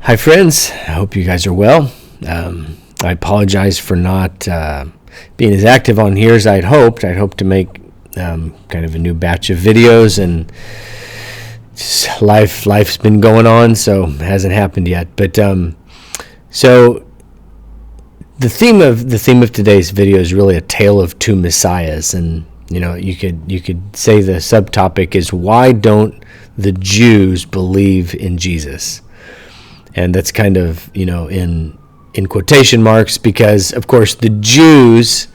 Hi, friends. I hope you guys are well. I apologize for not being as active on here as I'd hoped. I'd hoped to make kind of a new batch of videos, and just life's been going on, so it hasn't happened yet. But so the theme of today's video is really a tale of two messiahs, and you could say the subtopic is, why don't the Jews believe in Jesus? And that's kind of, in quotation marks, because, of course, the Jews,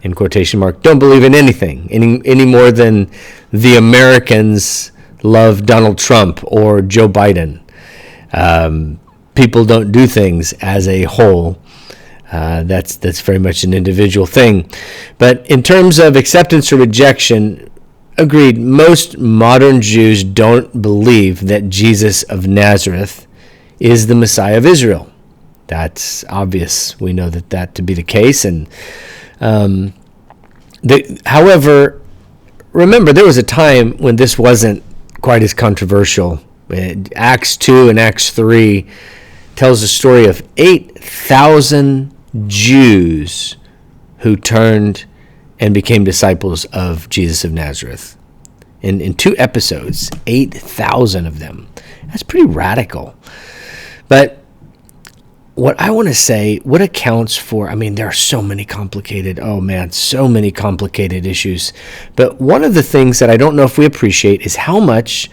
in quotation mark, don't believe in anything any more than the Americans love Donald Trump or Joe Biden. People don't do things as a whole. That's very much an individual thing. But in terms of acceptance or rejection, agreed, most modern Jews don't believe that Jesus of Nazareth is the Messiah of Israel. That's obvious. We know that to be the case. And however, remember, there was a time when this wasn't quite as controversial. Acts 2 and Acts 3 tells the story of 8,000 Jews who turned and became disciples of Jesus of Nazareth. In 2 episodes, 8,000 of them. That's pretty radical. But what I want to say, what accounts for, there are so many complicated issues. But one of the things that I don't know if we appreciate is how much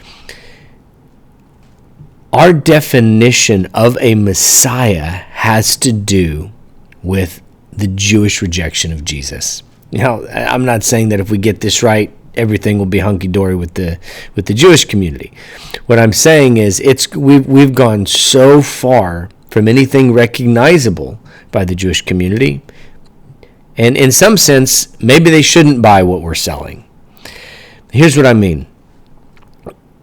our definition of a Messiah has to do with the Jewish rejection of Jesus. I'm not saying that if we get this right, everything will be hunky-dory with the Jewish community. What I'm saying is we've gone so far from anything recognizable by the Jewish community, and in some sense, maybe they shouldn't buy what we're selling. Here's what I mean.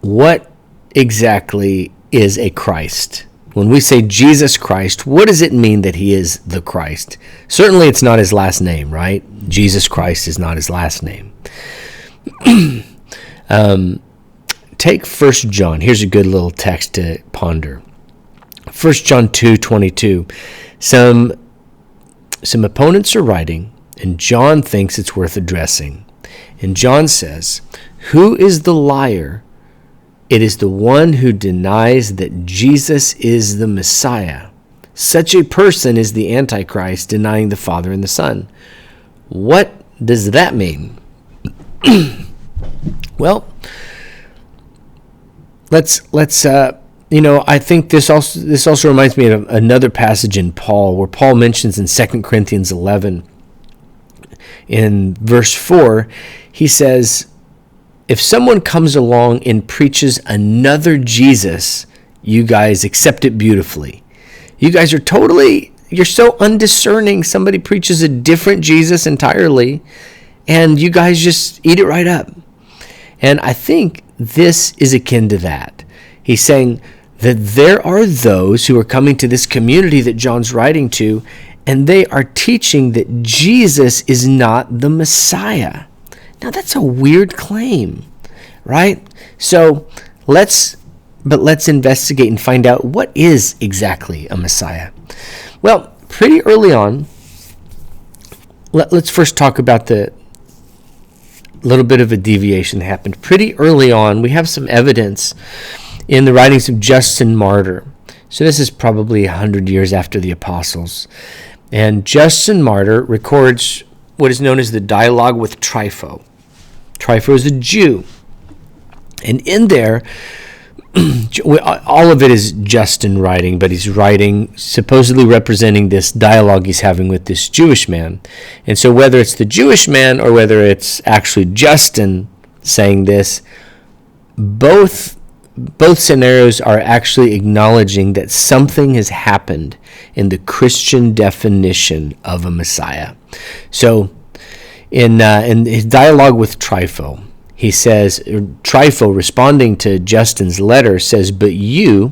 What exactly is a Christ? When we say Jesus Christ, what does it mean that he is the Christ? Certainly it's not his last name, right? Jesus Christ is not his last name. Take 1 John. Here's a good little text to ponder. 1 John 2:22. Some opponents are writing, and John thinks it's worth addressing. And John says, "Who is the liar? It is the one who denies that Jesus is the Messiah. Such a person is the Antichrist, denying the Father and the Son." What does that mean? Well, let's I think this also reminds me of another passage in Paul, where Paul mentions in 2 Corinthians 11, in verse 4, he says, "If someone comes along and preaches another Jesus, you guys accept it beautifully. You guys you're so undiscerning. Somebody preaches a different Jesus entirely, and you guys just eat it right up." And I think this is akin to that. He's saying that there are those who are coming to this community that John's writing to, and they are teaching that Jesus is not the Messiah. Now, that's a weird claim, right? So let's investigate and find out, what is exactly a Messiah. Well, pretty early on, let's first talk about the little bit of a deviation that happened. Pretty early on, we have some evidence in the writings of Justin Martyr. So this is probably 100 years after the apostles. And Justin Martyr records what is known as the dialogue with Trypho. Trypho is a Jew. And in there, all of it is Justin writing, but he's writing supposedly representing this dialogue he's having with this Jewish man. And so whether it's the Jewish man or whether it's actually Justin saying this, both scenarios are actually acknowledging that something has happened in the Christian definition of a Messiah. So in his dialogue with Trypho, he says, Trypho, responding to Justin's letter, says, "But you,"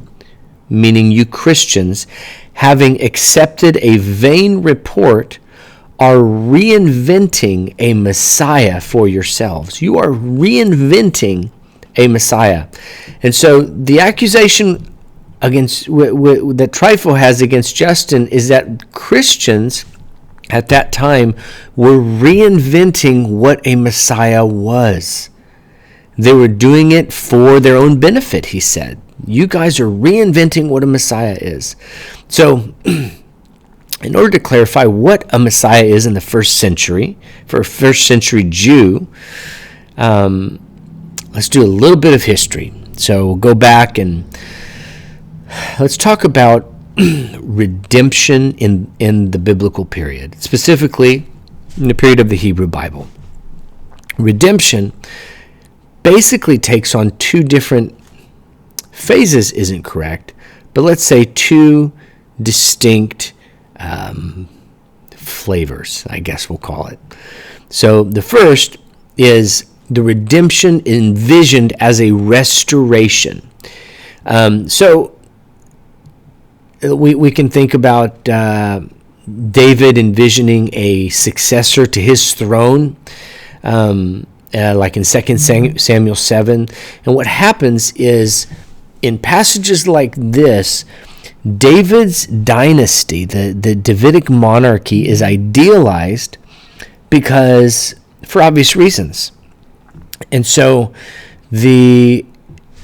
meaning you Christians, "having accepted a vain report, are reinventing a Messiah for yourselves." You are reinventing a Messiah. And so the accusation that Trypho has against Justin is that Christians at that time were reinventing what a Messiah was. They were doing it for their own benefit, he said. You guys are reinventing what a Messiah is. So, in order to clarify what a Messiah is in the first century, for a first century Jew, let's do a little bit of history. So we'll go back and let's talk about redemption in the biblical period, specifically in the period of the Hebrew Bible. Redemption basically takes on two different phases, isn't correct, but let's say two distinct flavors, I guess we'll call it. So the first is the redemption envisioned as a restoration. So we can think about David envisioning a successor to his throne, like in 2 Samuel 7. And what happens is, in passages like this, David's dynasty, the Davidic monarchy, is idealized because for obvious reasons. And so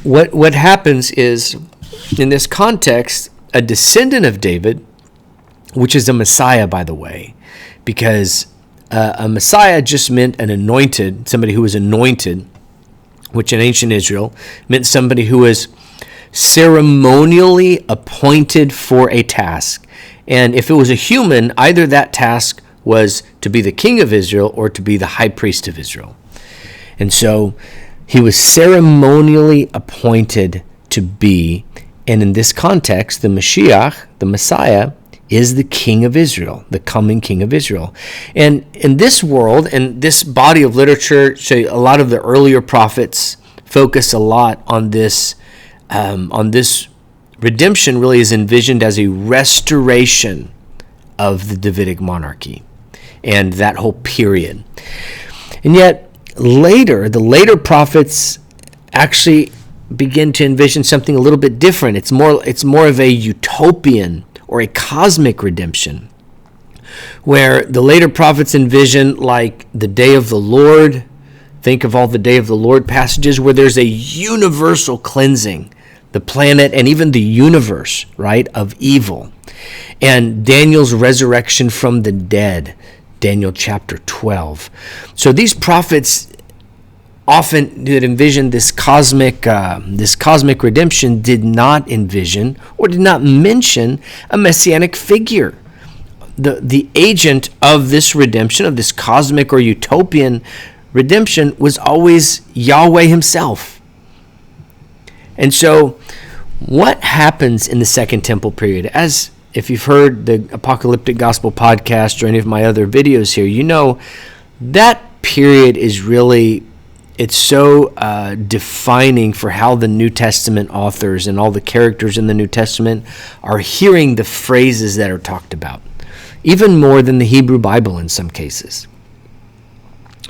what happens is, in this context, a descendant of David, which is a Messiah, by the way, because a Messiah just meant an anointed, somebody who was anointed, which in ancient Israel meant somebody who was ceremonially appointed for a task. And if it was a human, either that task was to be the king of Israel or to be the high priest of Israel. And so he was ceremonially appointed to be, and in this context, the Mashiach, the Messiah, is the king of Israel, the coming king of Israel. And in this world, and this body of literature, so a lot of the earlier prophets focus a lot on this. This redemption really is envisioned as a restoration of the Davidic monarchy and that whole period. And yet the later prophets actually begin to envision something a little bit different. It's more of a utopian or a cosmic redemption, where the later prophets envision like the day of the Lord. Think of all the day of the Lord passages where there's a universal cleansing, the planet and even the universe, right, of evil. And Daniel's resurrection from the dead, Daniel chapter 12. So these prophets often that envisioned this cosmic redemption did not envision or did not mention a messianic figure. The agent of this redemption, of this cosmic or utopian redemption, was always Yahweh himself. And so what happens in the Second Temple period? As if you've heard the Apocalyptic Gospel podcast or any of my other videos here, you know that period is really, it's so defining for how the New Testament authors and all the characters in the New Testament are hearing the phrases that are talked about, even more than the Hebrew Bible in some cases.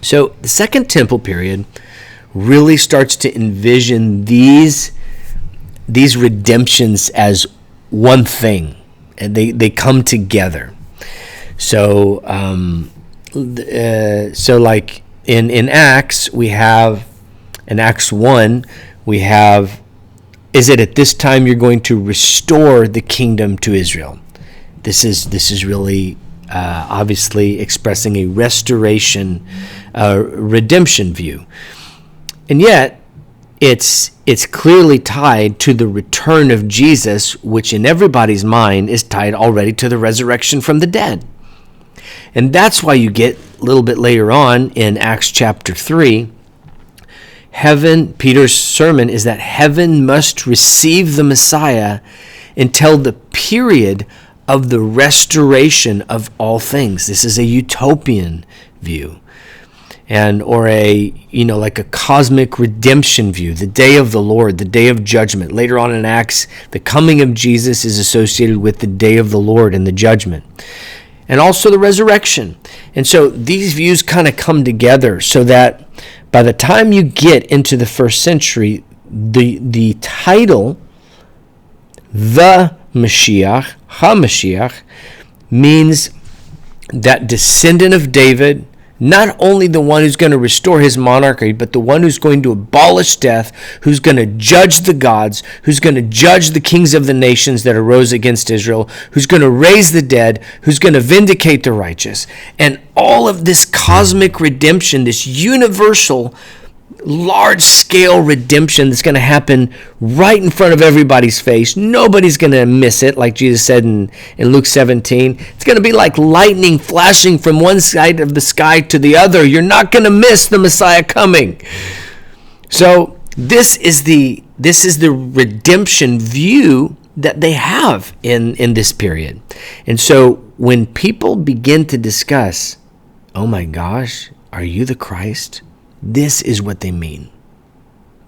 So the Second Temple period really starts to envision these redemptions as one thing, and they come together. So like in Acts, we have, in Acts 1, we have, is it at this time you're going to restore the kingdom to Israel? This is really obviously expressing a restoration, redemption view. And yet, it's clearly tied to the return of Jesus, which in everybody's mind is tied already to the resurrection from the dead. And that's why you get a little bit later on in Acts chapter 3, Peter's sermon is that heaven must receive the Messiah until the period of the restoration of all things. This is a utopian view, or like a cosmic redemption view, the day of the Lord, the day of judgment. Later on in Acts, the coming of Jesus is associated with the day of the Lord and the judgment, and also the resurrection. And so these views kind of come together so that by the time you get into the first century, the title the Mashiach, HaMashiach, means that descendant of David, not only the one who's going to restore his monarchy, but the one who's going to abolish death, who's going to judge the gods, who's going to judge the kings of the nations that arose against Israel, who's going to raise the dead, who's going to vindicate the righteous. And all of this cosmic redemption, this universal, large-scale redemption that's going to happen right in front of everybody's face. Nobody's going to miss it, like Jesus said in Luke 17. It's going to be like lightning flashing from one side of the sky to the other. You're not going to miss the Messiah coming. So this is the redemption view that they have in this period. And so when people begin to discuss, oh my gosh, are you the Christ? This is what they mean.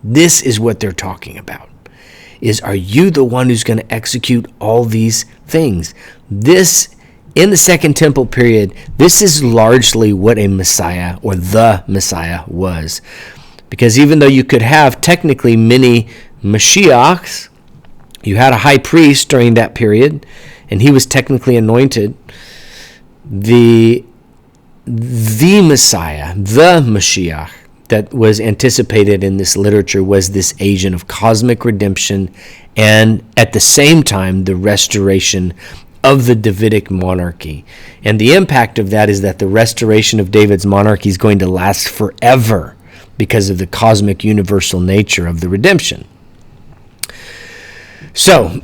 This is what they're talking about. Are you the one who's going to execute all these things? This, in the Second Temple period, this is largely what a Messiah or the Messiah was. Because even though you could have technically many Mashiachs, you had a high priest during that period, and he was technically anointed. The Messiah, the Mashiach, that was anticipated in this literature was this agent of cosmic redemption and at the same time the restoration of the Davidic monarchy. And the impact of that is that the restoration of David's monarchy is going to last forever because of the cosmic universal nature of the redemption. So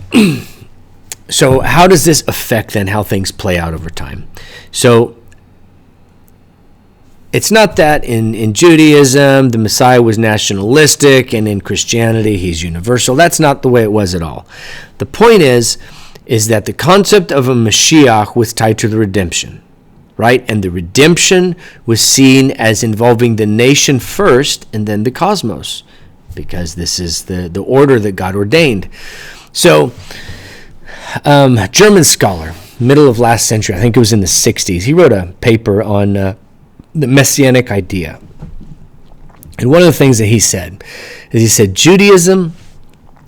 how does this affect then how things play out over time? So it's not that in Judaism the Messiah was nationalistic and in Christianity he's universal. That's not the way it was at all. The point is that the concept of a Mashiach was tied to the redemption, right? And the redemption was seen as involving the nation first and then the cosmos, because this is the order that God ordained. So, German scholar, middle of last century, I think it was in the 60s, he wrote a paper on the messianic idea. And one of the things that he said is Judaism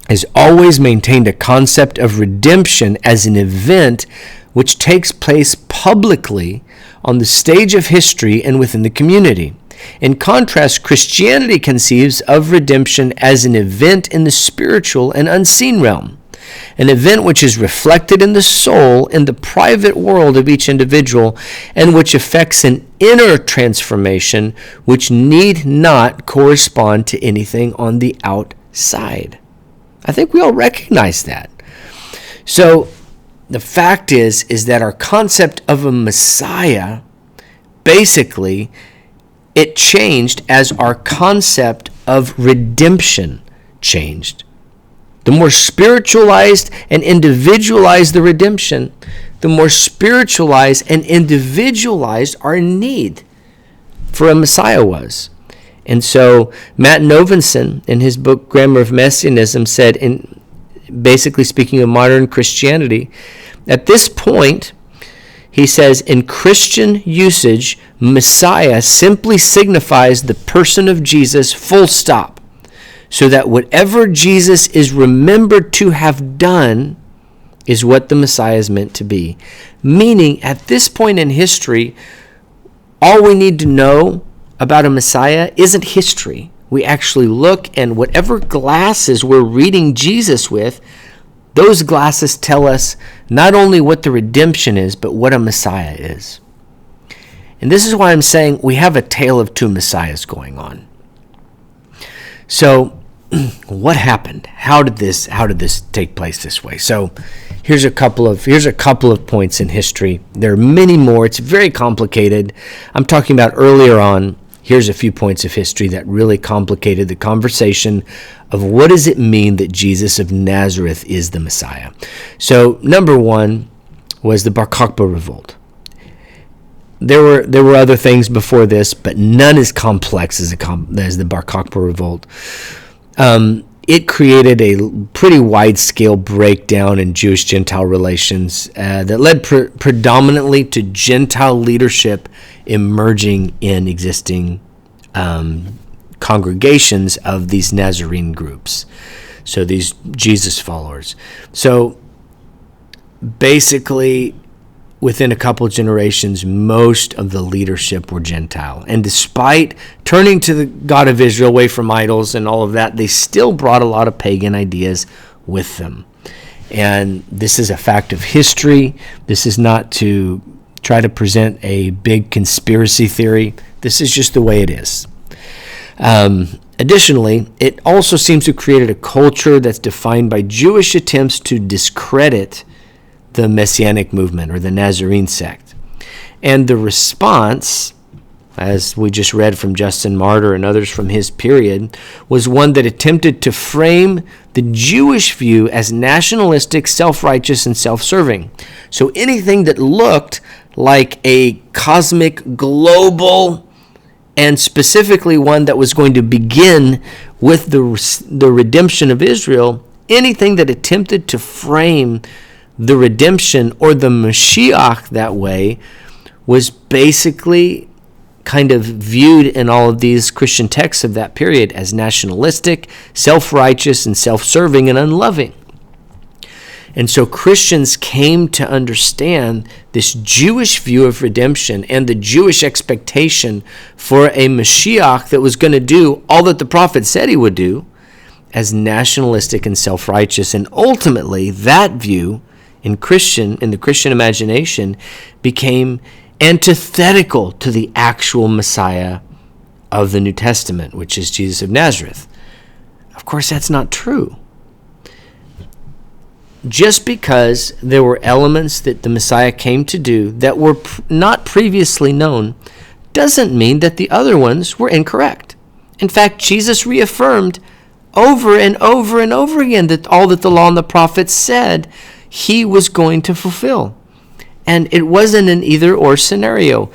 has always maintained a concept of redemption as an event which takes place publicly on the stage of history and within the community. In contrast, Christianity conceives of redemption as an event in the spiritual and unseen realm, an event which is reflected in the soul in the private world of each individual and which affects an inner transformation which need not correspond to anything on the outside. I think we all recognize that. So the fact is that our concept of a Messiah, basically, it changed as our concept of redemption changed. The more spiritualized and individualized the redemption, the more spiritualized and individualized our need for a Messiah was. And so Matt Novenson, in his book Grammar of Messianism, said, in basically speaking of modern Christianity, at this point, he says, in Christian usage, Messiah simply signifies the person of Jesus, full stop. So that whatever Jesus is remembered to have done is what the Messiah is meant to be. Meaning, at this point in history, all we need to know about a Messiah isn't history. We actually look, and whatever glasses we're reading Jesus with, those glasses tell us not only what the redemption is, but what a Messiah is. And this is why I'm saying we have a tale of two Messiahs going on. So, what happened? How did this take place this way? So, here's a couple of points in history. There are many more. It's very complicated. I'm talking about earlier on. Here's a few points of history that really complicated the conversation of what does it mean that Jesus of Nazareth is the Messiah. So, number one was the Bar Kokhba revolt. There were other things before this, but none as complex as the Bar Kokhba revolt. It created a pretty wide-scale breakdown in Jewish-Gentile relations that led predominantly to Gentile leadership emerging in existing congregations of these Nazarene groups. So these Jesus followers. So basically, within a couple of generations, most of the leadership were Gentile. And despite turning to the God of Israel away from idols and all of that, they still brought a lot of pagan ideas with them. And this is a fact of history. This is not to try to present a big conspiracy theory. This is just the way it is. Additionally, it also seems to have created a culture that's defined by Jewish attempts to discredit the messianic movement or the Nazarene sect. And the response, as we just read from Justin Martyr and others from his period, was one that attempted to frame the Jewish view as nationalistic, self-righteous, and self-serving. So anything that looked like a cosmic, global, and specifically one that was going to begin with the redemption of Israel, anything that attempted to frame the redemption or the Mashiach that way was basically kind of viewed in all of these Christian texts of that period as nationalistic, self-righteous, and self-serving and unloving. And so Christians came to understand this Jewish view of redemption and the Jewish expectation for a Mashiach that was going to do all that the prophet said he would do as nationalistic and self-righteous. And ultimately, that view in the Christian imagination became antithetical to the actual Messiah of the New Testament, which is Jesus of Nazareth. Of course, that's not true. Just because there were elements that the Messiah came to do that were not previously known doesn't mean that the other ones were incorrect. In fact, Jesus reaffirmed over and over and over again that all that the law and the prophets said he was going to fulfill. And it wasn't an either-or scenario.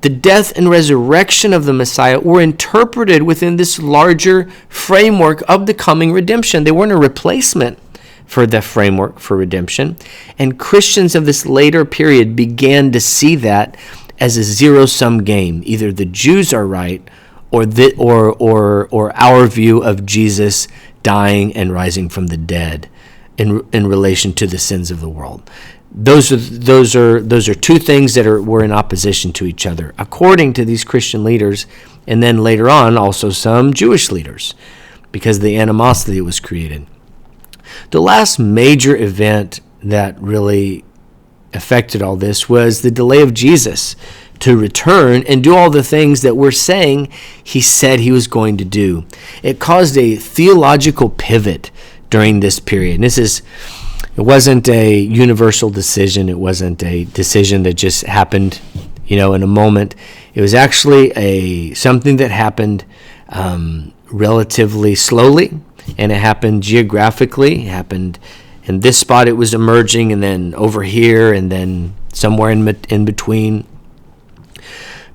The death and resurrection of the Messiah were interpreted within this larger framework of the coming redemption. They weren't a replacement for the framework for redemption. And Christians of this later period began to see that as a zero-sum game. Either the Jews are right or our view of Jesus dying and rising from the dead in relation to the sins of the world. Those are two things that were in opposition to each other, according to these Christian leaders, and then later on also some Jewish leaders, because of the animosity that was created. The last major event that really affected all this was the delay of Jesus to return and do all the things that we're saying he said he was going to do. It caused a theological pivot during this period. And it wasn't a universal decision. It wasn't a decision that just happened, in a moment. It was actually something that happened relatively slowly, and it happened geographically. It happened in this spot. It was emerging, and then over here, and then somewhere in between.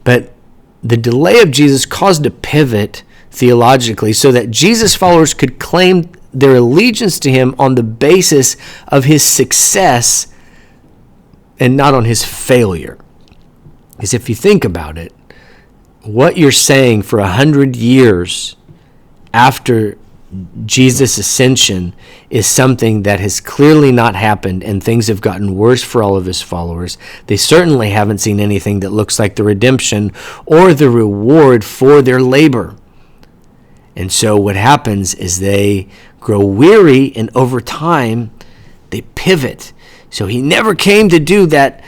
But the delay of Jesus caused a pivot theologically so that Jesus followers could claim their allegiance to him on the basis of his success and not on his failure. Because if you think about it, what you're saying for 100 years after Jesus' ascension is something that has clearly not happened, and things have gotten worse for all of his followers. They certainly haven't seen anything that looks like the redemption or the reward for their labor. And so what happens is they grow weary, and over time, they pivot. So he never came to do that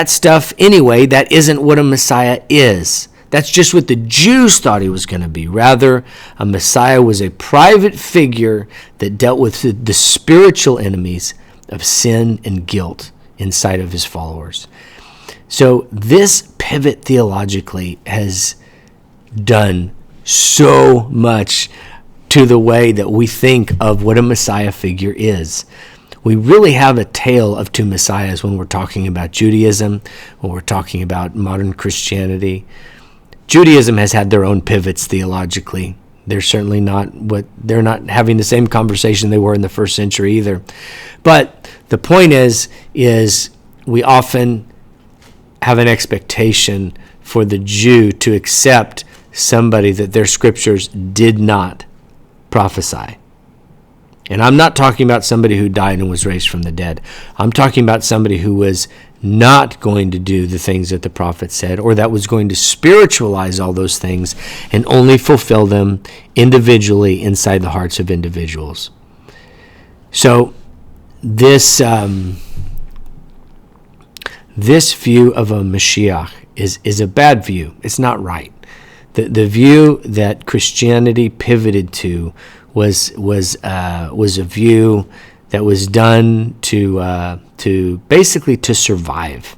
stuff anyway. That isn't what a Messiah is. That's just what the Jews thought he was going to be. Rather, a Messiah was a private figure that dealt with the spiritual enemies of sin and guilt inside of his followers. So this pivot theologically has done so much to the way that we think of what a Messiah figure is. We really have a tale of two Messiahs when we're talking about Judaism, when we're talking about modern Christianity. Judaism has had their own pivots theologically. They're certainly they're not having the same conversation they were in the first century either. But the point is we often have an expectation for the Jew to accept somebody that their scriptures did not prophesy. And I'm not talking about somebody who died and was raised from the dead. I'm talking about somebody who was not going to do the things that the prophet said, or that was going to spiritualize all those things and only fulfill them individually inside the hearts of individuals. So this view of a Mashiach is a bad view. It's not right. The view that Christianity pivoted to was a view that was done to basically to survive.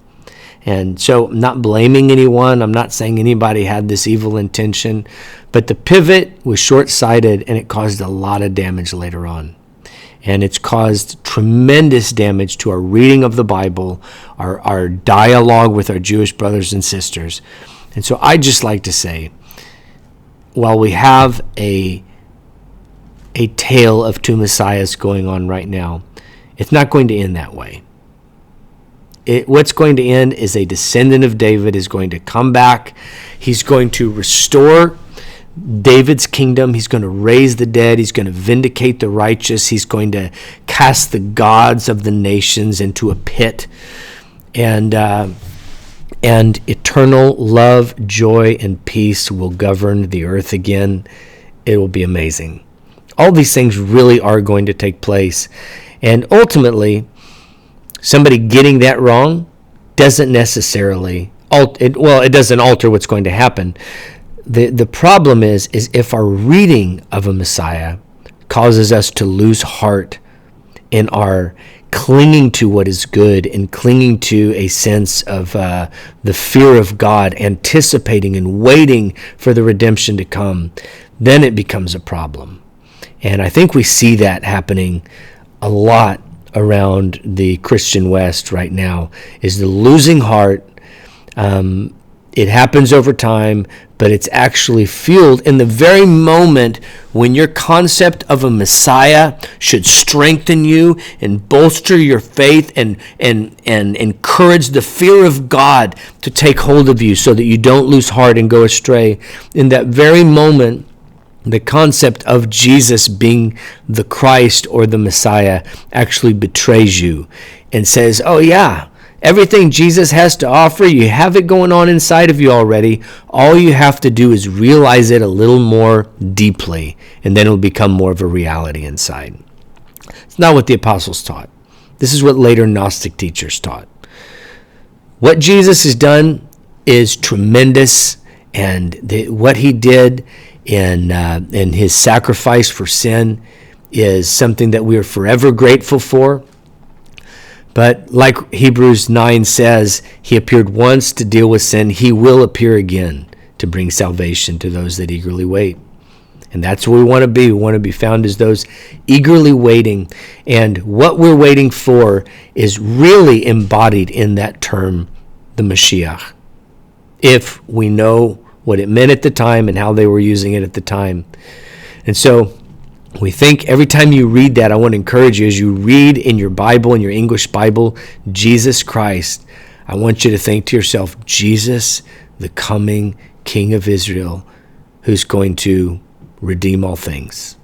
And so I'm not blaming anyone. I'm not saying anybody had this evil intention, but the pivot was short-sighted and it caused a lot of damage later on. And it's caused tremendous damage to our reading of the Bible, our dialogue with our Jewish brothers and sisters. And so I just like to say, while we have a tale of two messiahs going on right now, it's not going to end that way. What's going to end is a descendant of David is going to come back. He's going to restore David's kingdom. He's going to raise the dead. He's going to vindicate the righteous. He's going to cast the gods of the nations into a pit. And eternal love, joy, and peace will govern the earth again. It will be amazing. All these things really are going to take place. And ultimately, somebody getting that wrong doesn't necessarily, it doesn't alter what's going to happen. The problem is if our reading of a Messiah causes us to lose heart in our clinging to what is good and clinging to a sense of the fear of God, anticipating and waiting for the redemption to come, then it becomes a problem. And I think we see that happening a lot around the Christian West right now, is the losing heart. It happens over time, but it's actually fueled in the very moment when your concept of a Messiah should strengthen you and bolster your faith and encourage the fear of God to take hold of you so that you don't lose heart and go astray. In that very moment, the concept of Jesus being the Christ or the Messiah actually betrays you and says, oh yeah, everything Jesus has to offer, you have it going on inside of you already. All you have to do is realize it a little more deeply, and then it'll become more of a reality inside. It's not what the apostles taught. This is what later Gnostic teachers taught. What Jesus has done is tremendous, and what he did in his sacrifice for sin is something that we are forever grateful for. But like Hebrews 9 says, he appeared once to deal with sin. He will appear again to bring salvation to those that eagerly wait. And that's what we want to be. We want to be found as those eagerly waiting. And what we're waiting for is really embodied in that term, the Mashiach. If we know what it meant at the time and how they were using it at the time. And so we think every time you read that, I want to encourage you, as you read in your Bible, in your English Bible, Jesus Christ, I want you to think to yourself, Jesus, the coming King of Israel, who's going to redeem all things.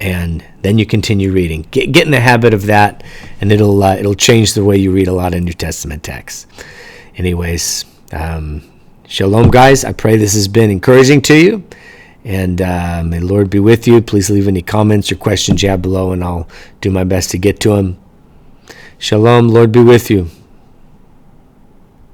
And then you continue reading. Get in the habit of that, and it'll change the way you read a lot of New Testament texts. Anyways, shalom, guys. I pray this has been encouraging to you. And may the Lord be with you. Please leave any comments or questions you have below, and I'll do my best to get to them. Shalom. Lord be with you.